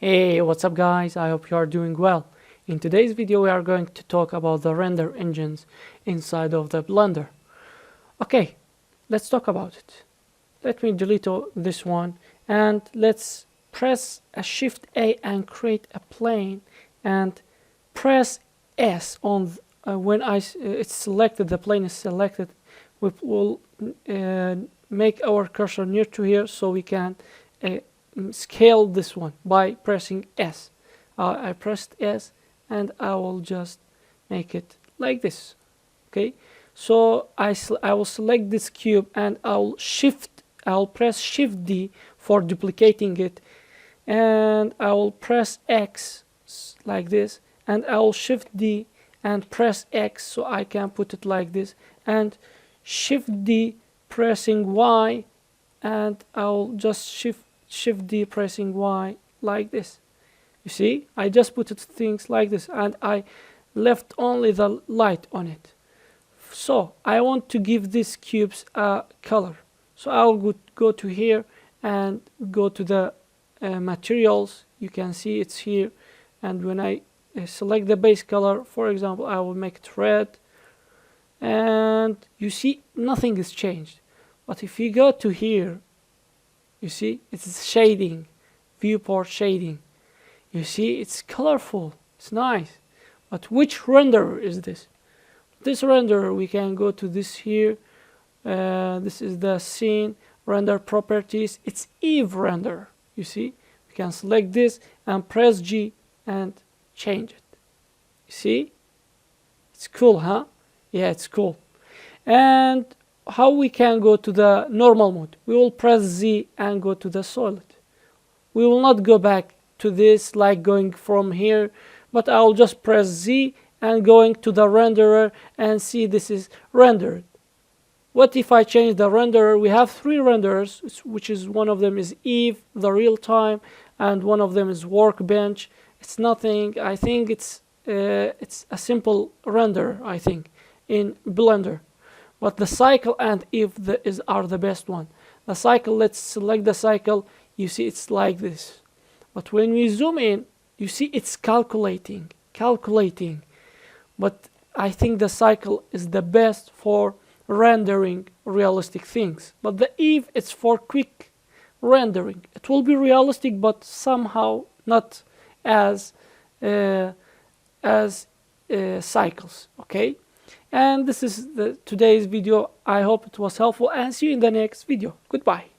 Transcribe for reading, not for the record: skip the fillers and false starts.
Hey, what's up guys? I hope you are doing well. In today's video we are going to talk about the render engines inside of the Blender. Okay, let's talk about it. Let me delete this one and let's press a Shift A and create a plane and press S on when it's selected, the plane is selected. We will make our cursor near to here so we can scale this one by pressing S. I pressed S and I will just make it like this. Okay, so I will select this cube and I'll press Shift D for duplicating it, and I will press X like this, and I will Shift D and press X so I can put it like this, and Shift D pressing Y, and I'll just Shift D pressing Y like this. You see, I just put it things like this and I left only the light on it. So I want to give these cubes a color, so I'll go to here and go to the materials. You can see it's here, and when I select the base color, for example, I will make it red, and you see nothing is changed. But if you go to here, you see it's shading, viewport shading. You see it's colorful, it's nice. But which renderer is this? This renderer, we can go to this here. This is the scene render properties. It's Eve render. You see, we can select this and press G and change it. You see, it's cool, huh? Yeah, it's cool. And how we can go to the normal mode? We will press Z and go to the solid. We will not go back to this like going from here, but I will just press Z and going to the renderer and see this is rendered. What if I change the renderer? We have three renderers, which is one of them is Eve, the real time, and one of them is Workbench. It's nothing. I think it's a simple render, I think, in Blender. But the cycle and Eve are the best one. The cycle, let's select the cycle. You see it's like this. But when we zoom in, you see it's calculating. But I think the cycle is the best for rendering realistic things. But the Eve, it's for quick rendering. It will be realistic, but somehow not as cycles. Okay. And this is today's video. I hope it was helpful, and see you in the next video. Goodbye.